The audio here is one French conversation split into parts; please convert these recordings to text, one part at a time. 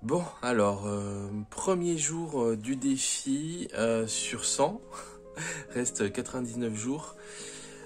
Bon, alors, premier jour du défi sur 100, reste 99 jours.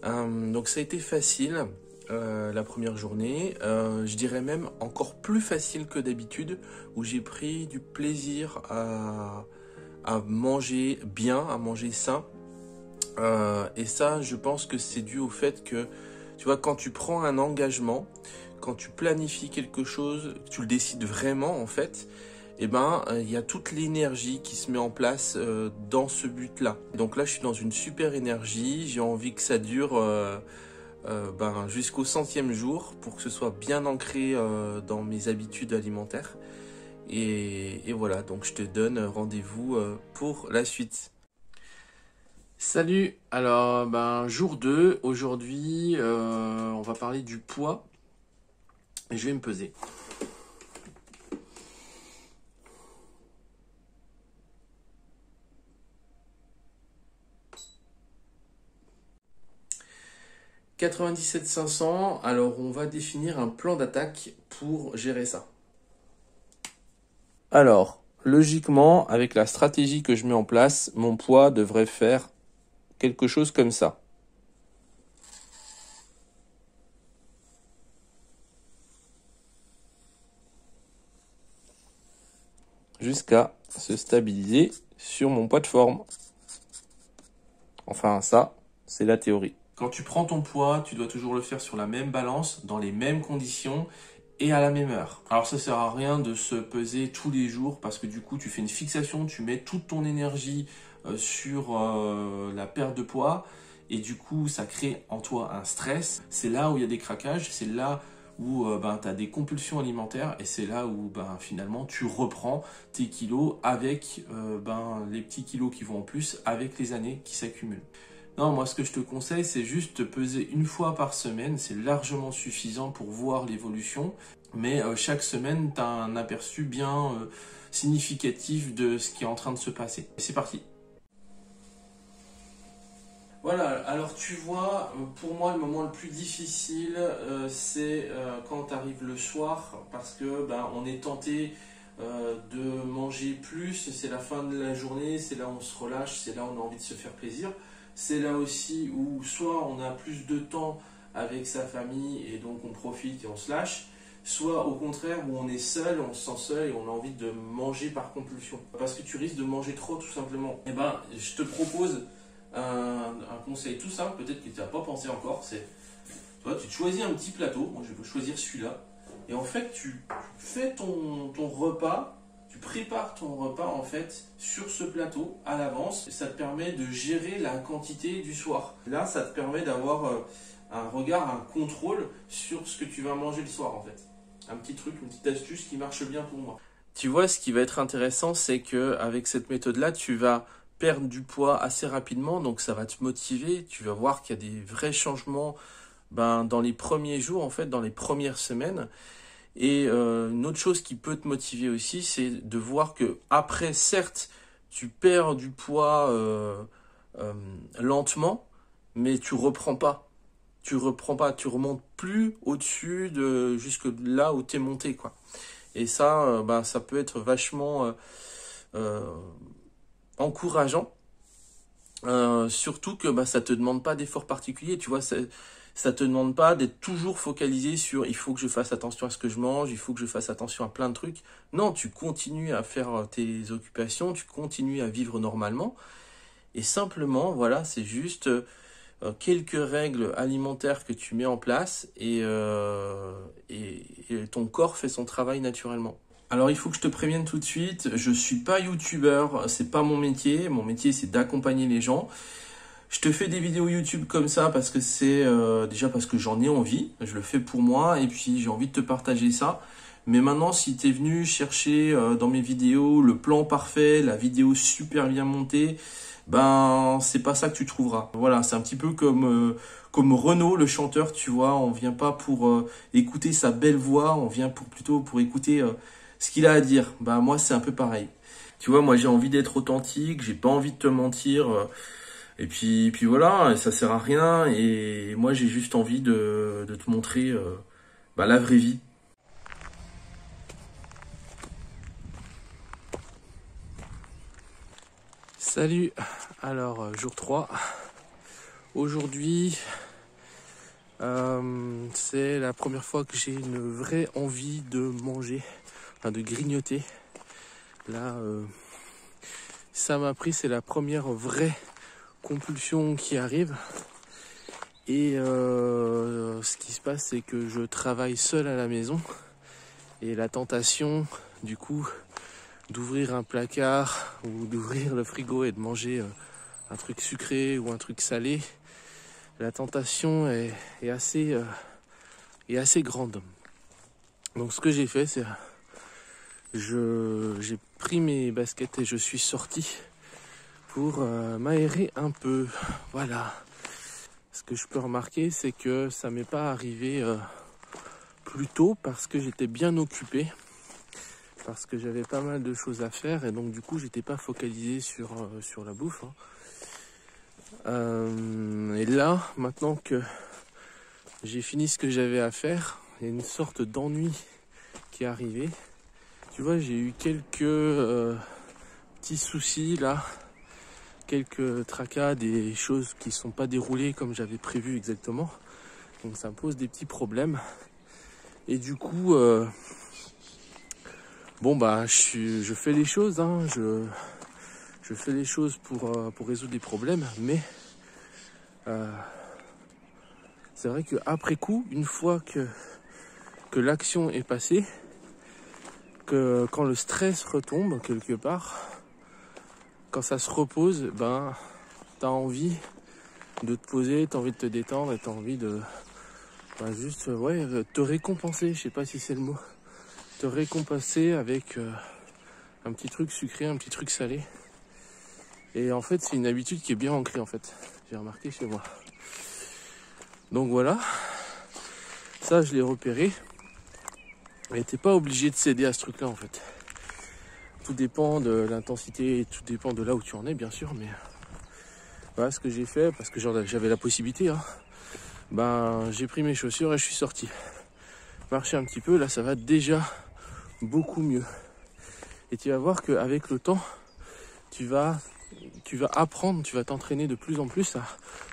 Donc ça a été facile la première journée, je dirais même encore plus facile que d'habitude, où j'ai pris du plaisir à manger bien, à manger sain. Et ça, je pense que c'est dû au fait que, tu vois, quand tu prends un engagement, quand tu planifies quelque chose, tu le décides vraiment en fait, et ben il y a toute l'énergie qui se met en place dans ce but-là. Donc là, je suis dans une super énergie. J'ai envie que ça dure jusqu'au 100e jour pour que ce soit bien ancré dans mes habitudes alimentaires. Et voilà, donc je te donne rendez-vous pour la suite. Salut, alors jour 2, aujourd'hui on va parler du poids et je vais me peser. « 97 500, alors on va définir un plan d'attaque pour gérer ça. Alors, logiquement, avec la stratégie que je mets en place, mon poids devrait faire quelque chose comme ça. Jusqu'à se stabiliser sur mon poids de forme. Enfin, ça, c'est la théorie. Quand tu prends ton poids, tu dois toujours le faire sur la même balance, dans les mêmes conditions et à la même heure. Alors ça sert à rien de se peser tous les jours parce que du coup tu fais une fixation, tu mets toute ton énergie sur la perte de poids et du coup ça crée en toi un stress. C'est là où il y a des craquages, c'est là où tu as des compulsions alimentaires et c'est là où finalement tu reprends tes kilos avec les petits kilos qui vont en plus avec les années qui s'accumulent. Non, moi ce que je te conseille, c'est juste te peser une fois par semaine, c'est largement suffisant pour voir l'évolution, mais chaque semaine, tu as un aperçu bien significatif de ce qui est en train de se passer. C'est parti. Voilà, alors tu vois, pour moi le moment le plus difficile, c'est quand tu arrives le soir, parce que on est tenté de manger plus, c'est la fin de la journée, c'est là où on se relâche, c'est là où on a envie de se faire plaisir. C'est là aussi où soit on a plus de temps avec sa famille et donc on profite et on se lâche, soit au contraire où on est seul, on se sent seul et on a envie de manger par compulsion. Parce que tu risques de manger trop tout simplement. Et je te propose un conseil tout simple, peut-être que tu n'as pas pensé encore, c'est tu te choisis un petit plateau, moi je vais choisir celui-là, et en fait tu fais ton repas, tu prépares ton repas en fait sur ce plateau à l'avance, et ça te permet de gérer la quantité du soir. Là ça te permet d'avoir un regard, un contrôle sur ce que tu vas manger le soir en fait. Un petit truc, une petite astuce qui marche bien pour moi. Tu vois, ce qui va être intéressant, c'est que avec cette méthode-là, tu vas perdre du poids assez rapidement, donc ça va te motiver. Tu vas voir qu'il y a des vrais changements dans les premiers jours, en fait, dans les premières semaines. Et une autre chose qui peut te motiver aussi, c'est de voir que après, certes, tu perds du poids euh, lentement, mais tu reprends pas. Tu reprends pas, tu remontes plus au-dessus de jusque là où t'es monté, quoi. Et ça, ça peut être vachement euh, encourageant. Surtout que ça te demande pas d'effort particulier, tu vois, ça te demande pas d'être toujours focalisé sur il faut que je fasse attention à ce que je mange, il faut que je fasse attention à plein de trucs. Non, tu continues à faire tes occupations, tu continues à vivre normalement. Et simplement, voilà, c'est juste quelques règles alimentaires que tu mets en place et ton corps fait son travail naturellement. Alors il faut que je te prévienne tout de suite, je suis pas youtubeur, c'est pas mon métier c'est d'accompagner les gens. Je te fais des vidéos YouTube comme ça parce que c'est déjà parce que j'en ai envie, je le fais pour moi et puis j'ai envie de te partager ça. Mais maintenant, si tu es venu chercher dans mes vidéos le plan parfait, la vidéo super bien montée, c'est pas ça que tu trouveras. Voilà, c'est un petit peu comme Renaud, le chanteur, tu vois, on vient pas pour écouter sa belle voix, on vient plutôt pour écouter ce qu'il a à dire. Moi, c'est un peu pareil. Tu vois, moi j'ai envie d'être authentique, j'ai pas envie de te mentir. Et puis voilà, ça sert à rien. Et moi, j'ai juste envie de te montrer la vraie vie. Salut, alors jour 3. Aujourd'hui, c'est la première fois que j'ai une vraie envie de manger, enfin de grignoter. Là, ça m'a pris, c'est la première vraie compulsion qui arrive. Et ce qui se passe, c'est que je travaille seul à la maison. Et la tentation, du coup, d'ouvrir un placard ou d'ouvrir le frigo et de manger un truc sucré ou un truc salé, la tentation est assez grande. Donc ce que j'ai fait, c'est j'ai pris mes baskets et je suis sorti pour m'aérer un peu. Voilà. Ce que je peux remarquer, c'est que ça m'est pas arrivé plus tôt parce que j'étais bien occupé. Parce que j'avais pas mal de choses à faire et donc du coup j'étais pas focalisé sur la bouffe. Et là, maintenant que j'ai fini ce que j'avais à faire, il y a une sorte d'ennui qui est arrivé. Tu vois, j'ai eu quelques petits soucis là, quelques tracas, des choses qui sont pas déroulées comme j'avais prévu exactement. Donc ça me pose des petits problèmes. Et du coup... bon bah je fais les choses, hein, je fais les choses pour résoudre des problèmes, mais c'est vrai qu'après coup, une fois que l'action est passée, que quand le stress retombe quelque part, quand ça se repose, ben t'as envie de te poser, t'as envie de te détendre et t'as envie de juste te récompenser, je sais pas si c'est le mot, te récompenser avec un petit truc sucré, un petit truc salé. Et en fait, c'est une habitude qui est bien ancrée, en fait. J'ai remarqué chez moi. Donc voilà. Ça, je l'ai repéré. Et t'es pas obligé de céder à ce truc-là, en fait. Tout dépend de l'intensité, tout dépend de là où tu en es, bien sûr. Mais voilà ce que j'ai fait, parce que j'avais la possibilité. Hein. Ben, j'ai pris mes chaussures et je suis sorti. Marcher un petit peu, là, ça va déjà beaucoup mieux. Et tu vas voir qu'avec le temps, tu vas apprendre, tu vas t'entraîner de plus en plus à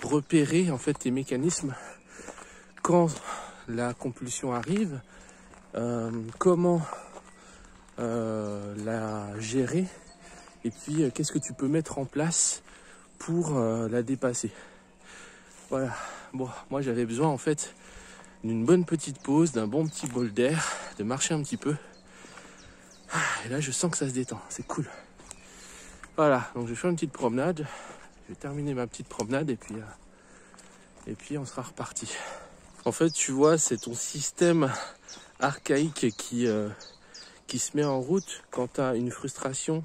repérer en fait tes mécanismes quand la compulsion arrive, comment la gérer et puis qu'est-ce que tu peux mettre en place pour la dépasser. Voilà, bon, moi j'avais besoin en fait d'une bonne petite pause, d'un bon petit bol d'air, de marcher un petit peu. Et là je sens que ça se détend, c'est cool. Voilà, donc je fais une petite promenade, je vais terminer ma petite promenade et puis on sera reparti. En fait, tu vois, c'est ton système archaïque qui se met en route quand tu as une frustration.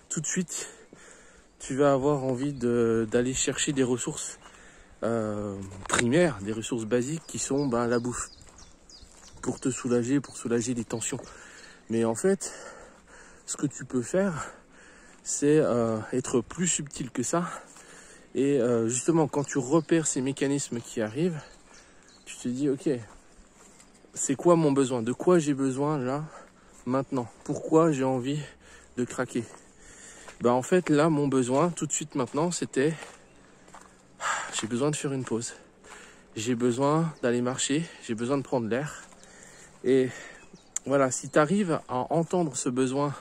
Tout de suite, tu vas avoir envie d'aller chercher des ressources primaires, des ressources basiques qui sont la bouffe, pour te soulager, pour soulager les tensions. Mais en fait, ce que tu peux faire, c'est être plus subtil que ça. Et justement, quand tu repères ces mécanismes qui arrivent, tu te dis, ok, c'est quoi mon besoin? De quoi j'ai besoin là, maintenant? Pourquoi j'ai envie de craquer? En fait, là, mon besoin, tout de suite maintenant, c'était, j'ai besoin de faire une pause. J'ai besoin d'aller marcher, j'ai besoin de prendre l'air. Et voilà, si tu arrives à entendre ce besoin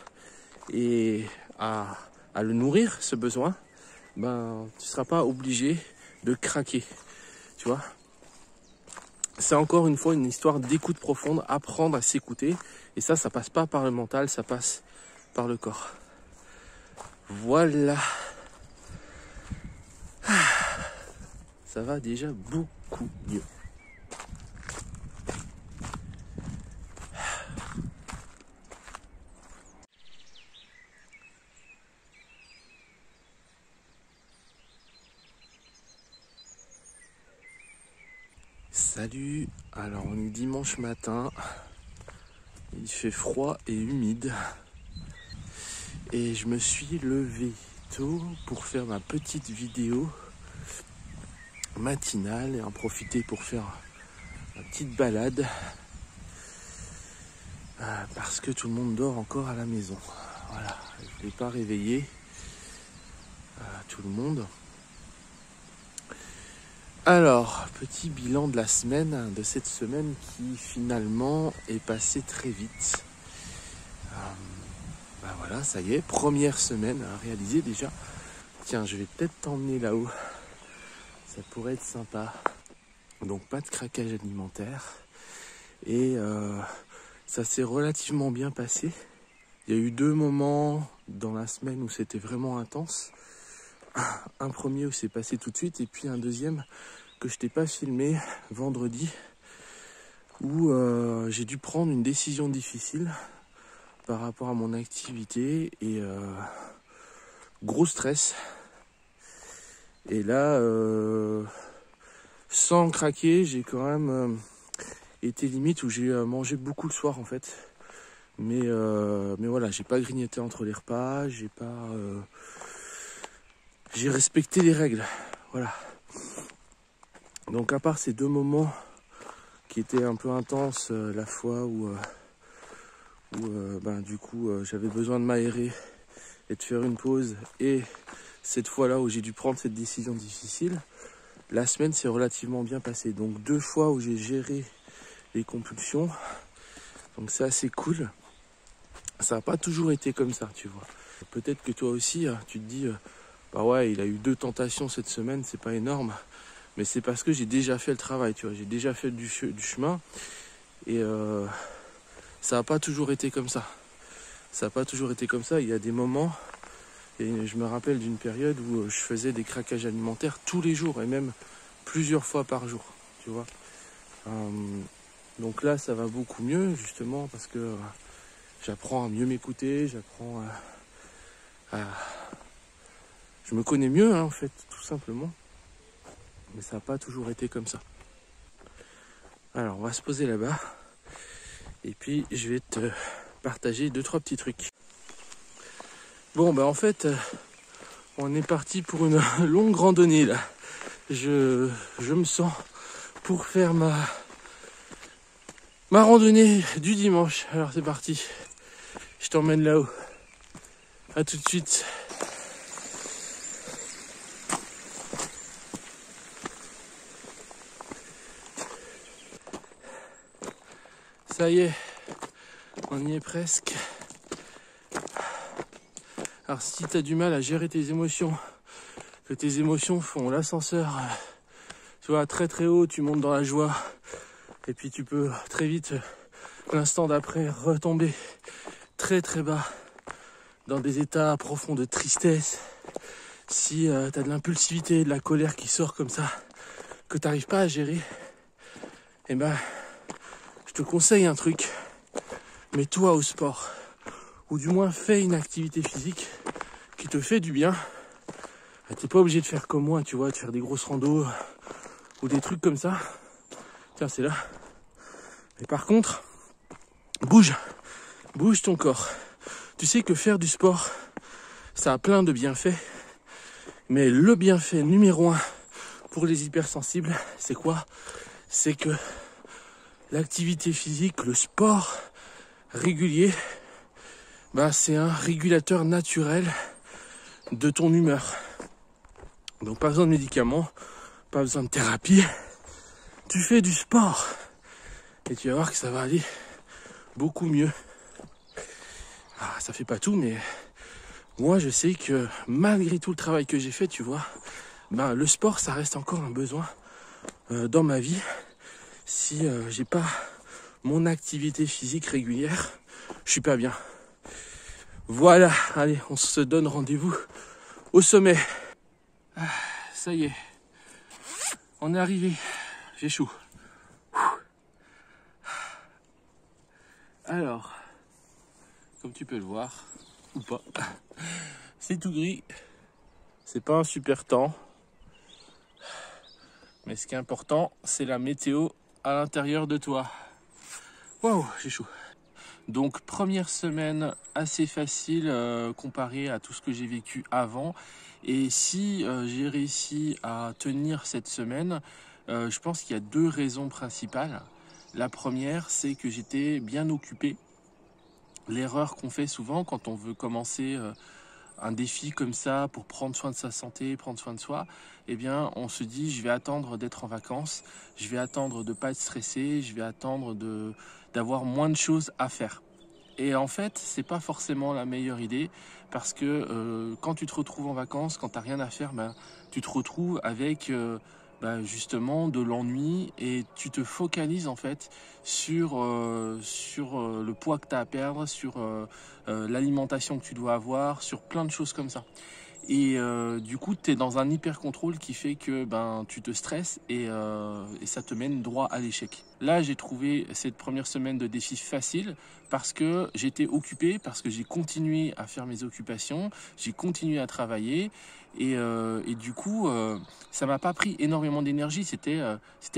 et à le nourrir, ce besoin, tu ne seras pas obligé de craquer, tu vois. C'est encore une fois une histoire d'écoute profonde, apprendre à s'écouter. Et ça passe pas par le mental, ça passe par le corps. Voilà. Ça va déjà beaucoup mieux. Salut, alors on est dimanche matin, il fait froid et humide et je me suis levé tôt pour faire ma petite vidéo matinale et en profiter pour faire ma petite balade parce que tout le monde dort encore à la maison. Voilà, je ne l'ai pas réveillé à tout le monde. Alors, petit bilan de la semaine, de cette semaine qui finalement est passée très vite. Voilà, ça y est, première semaine à réaliser déjà. Tiens, je vais peut-être t'emmener là-haut. Ça pourrait être sympa. Donc pas de craquage alimentaire. Et ça s'est relativement bien passé. Il y a eu 2 moments dans la semaine où c'était vraiment intense. Un premier où c'est passé tout de suite et puis un deuxième que je t'ai pas filmé vendredi où j'ai dû prendre une décision difficile par rapport à mon activité et gros stress. Et là, sans craquer, j'ai quand même été limite où j'ai mangé beaucoup le soir en fait. Mais voilà, j'ai pas grignoté entre les repas, j'ai respecté les règles, voilà. Donc à part ces 2 moments qui étaient un peu intenses, la fois où du coup j'avais besoin de m'aérer et de faire une pause, et cette fois-là où j'ai dû prendre cette décision difficile, la semaine s'est relativement bien passée. Donc 2 fois où j'ai géré les compulsions, donc c'est assez cool. Ça n'a pas toujours été comme ça, tu vois. Peut-être que toi aussi, tu te dis, bah ouais, il a eu 2 tentations cette semaine, c'est pas énorme. Mais c'est parce que j'ai déjà fait le travail, tu vois. J'ai déjà fait du chemin. Et ça n'a pas toujours été comme ça. Ça n'a pas toujours été comme ça. Il y a des moments, et je me rappelle d'une période où je faisais des craquages alimentaires tous les jours, et même plusieurs fois par jour, tu vois. Donc là, ça va beaucoup mieux, justement, parce que j'apprends à mieux m'écouter, j'apprends je me connais mieux, en fait, tout simplement. Mais ça n'a pas toujours été comme ça. Alors, on va se poser là-bas. Et puis, je vais te partager 2-3 petits trucs. Bon, en fait, on est parti pour une longue randonnée, là. Je me sens pour faire ma randonnée du dimanche. Alors, c'est parti. Je t'emmène là-haut. À tout de suite. Ça y est, on y est presque. Alors si tu as du mal à gérer tes émotions, que tes émotions font l'ascenseur, tu vois, très très haut, tu montes dans la joie, et puis tu peux très vite, l'instant d'après, retomber très très bas, dans des états profonds de tristesse. Si tu as de l'impulsivité, de la colère qui sort comme ça, que tu n'arrives pas à gérer, je te conseille un truc. Mets-toi au sport, ou du moins fais une activité physique qui te fait du bien. T'es pas obligé de faire comme moi, tu vois, de faire des grosses randos ou des trucs comme ça. Tiens, c'est là. Mais par contre, bouge ton corps. Tu sais que faire du sport, ça a plein de bienfaits, mais le bienfait numéro 1 pour les hypersensibles, c'est quoi? C'est que l'activité physique, le sport régulier, c'est un régulateur naturel de ton humeur. Donc pas besoin de médicaments, pas besoin de thérapie. Tu fais du sport et tu vas voir que ça va aller beaucoup mieux. Ça fait pas tout, mais moi je sais que malgré tout le travail que j'ai fait, tu vois, le sport ça reste encore un besoin dans ma vie. Si j'ai pas mon activité physique régulière, je suis pas bien. Voilà, allez, on se donne rendez-vous au sommet. Ça y est, on est arrivé. J'ai chaud. Alors, comme tu peux le voir, ou pas, c'est tout gris. C'est pas un super temps. Mais ce qui est important, c'est la météo à l'intérieur de toi. Waouh, j'ai chaud. Donc première semaine assez facile comparée à tout ce que j'ai vécu avant. Et si j'ai réussi à tenir cette semaine, je pense qu'il y a 2 raisons principales. La première, c'est que j'étais bien occupé. L'erreur qu'on fait souvent quand on veut commencer un défi comme ça pour prendre soin de sa santé, prendre soin de soi, eh bien on se dit je vais attendre d'être en vacances, je vais attendre de ne pas être stressé, je vais attendre d'avoir moins de choses à faire. Et en fait, c'est pas forcément la meilleure idée parce que quand tu te retrouves en vacances, quand tu n'as rien à faire, ben, tu te retrouves avec justement de l'ennui et tu te focalises en fait sur le poids que tu as à perdre, sur l'alimentation que tu dois avoir, sur plein de choses comme ça. Et du coup, tu es dans un hyper contrôle qui fait que tu te stresses et ça te mène droit à l'échec. Là, j'ai trouvé cette première semaine de défi facile parce que j'étais occupé, parce que j'ai continué à faire mes occupations, j'ai continué à travailler et du coup, ça m'a pas pris énormément d'énergie. C'était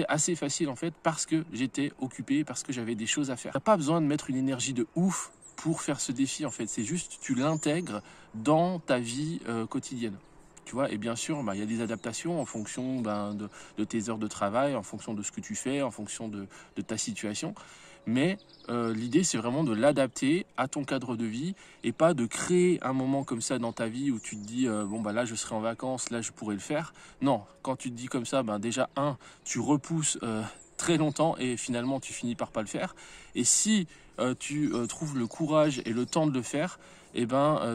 assez facile en fait parce que j'étais occupé, parce que j'avais des choses à faire. T'as pas besoin de mettre une énergie de ouf pour faire ce défi en fait, c'est juste tu l'intègres dans ta vie quotidienne. Tu vois, et bien sûr, il y a des adaptations en fonction de tes heures de travail, en fonction de ce que tu fais, en fonction de ta situation. Mais l'idée, c'est vraiment de l'adapter à ton cadre de vie et pas de créer un moment comme ça dans ta vie où tu te dis là, je serai en vacances, là, je pourrais le faire. Non, quand tu te dis comme ça, déjà, tu repousses très longtemps et finalement, tu finis par pas le faire. Et si tu trouves le courage et le temps de le faire,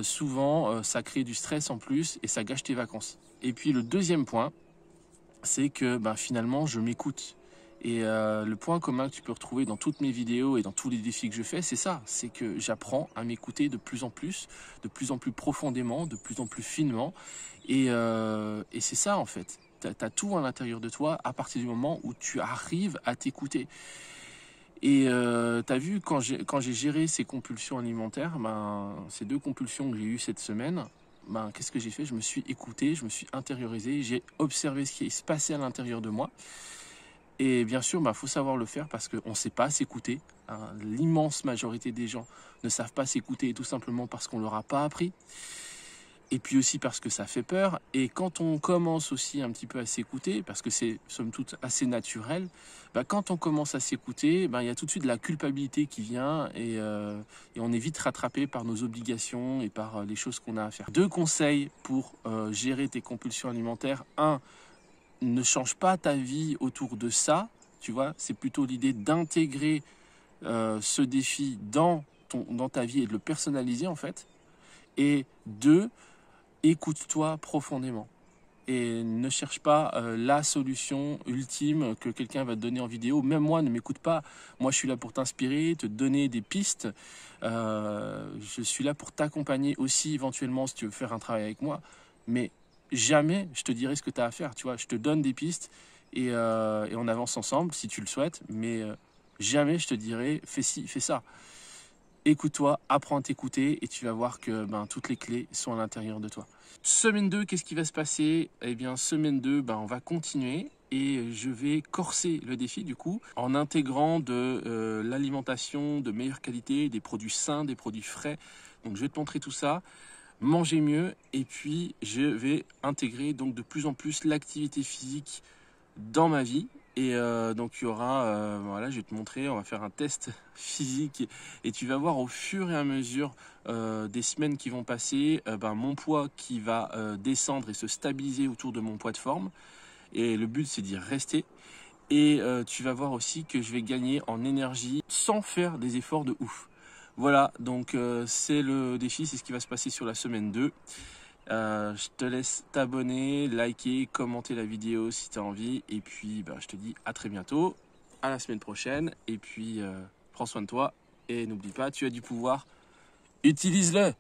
souvent, ça crée du stress en plus et ça gâche tes vacances. Et puis, le deuxième point, c'est que finalement, je m'écoute. Et le point commun que tu peux retrouver dans toutes mes vidéos et dans tous les défis que je fais, c'est ça. C'est que j'apprends à m'écouter de plus en plus profondément, de plus en plus finement. Et c'est ça en fait. Tu as tout à l'intérieur de toi à partir du moment où tu arrives à t'écouter. Et tu as vu, quand j'ai géré ces compulsions alimentaires, ces deux compulsions que j'ai eues cette semaine, qu'est-ce que j'ai fait? Je me suis écouté, je me suis intériorisé, j'ai observé ce qui se passait à l'intérieur de moi. Et bien sûr, faut savoir le faire parce qu'on ne sait pas s'écouter. Hein. L'immense majorité des gens ne savent pas s'écouter tout simplement parce qu'on ne leur a pas appris. Et puis aussi parce que ça fait peur. Et quand on commence aussi un petit peu à s'écouter, parce que c'est somme toute assez naturel, quand on commence à s'écouter, il y a tout de suite de la culpabilité qui vient et on est vite rattrapé par nos obligations et par les choses qu'on a à faire. 2 conseils pour gérer tes compulsions alimentaires. 1, ne change pas ta vie autour de ça, tu vois, c'est plutôt l'idée d'intégrer ce défi dans ta vie et de le personnaliser en fait. Et 2, écoute-toi profondément et ne cherche pas la solution ultime que quelqu'un va te donner en vidéo. Même moi, ne m'écoute pas. Moi, je suis là pour t'inspirer, te donner des pistes. Je suis là pour t'accompagner aussi éventuellement si tu veux faire un travail avec moi. Mais jamais je te dirai ce que tu as à faire. Tu vois, je te donne des pistes et on avance ensemble si tu le souhaites. Mais jamais je te dirai fais ci, fais ça. Écoute-toi, apprends à t'écouter et tu vas voir que toutes les clés sont à l'intérieur de toi. Semaine 2, qu'est-ce qui va se passer? Eh bien, semaine 2, on va continuer et je vais corser le défi du coup en intégrant de l'alimentation de meilleure qualité, des produits sains, des produits frais. Donc je vais te montrer tout ça, manger mieux et puis je vais intégrer donc de plus en plus l'activité physique dans ma vie. Et donc il y aura, je vais te montrer, on va faire un test physique et tu vas voir au fur et à mesure des semaines qui vont passer, mon poids qui va descendre et se stabiliser autour de mon poids de forme. Et le but c'est d'y rester. Et tu vas voir aussi que je vais gagner en énergie sans faire des efforts de ouf. Voilà, donc c'est le défi, c'est ce qui va se passer sur la semaine 2. Je te laisse t'abonner, liker, commenter la vidéo si tu as envie. Et puis, je te dis à très bientôt, à la semaine prochaine. Et puis, prends soin de toi. Et n'oublie pas, tu as du pouvoir, utilise-le!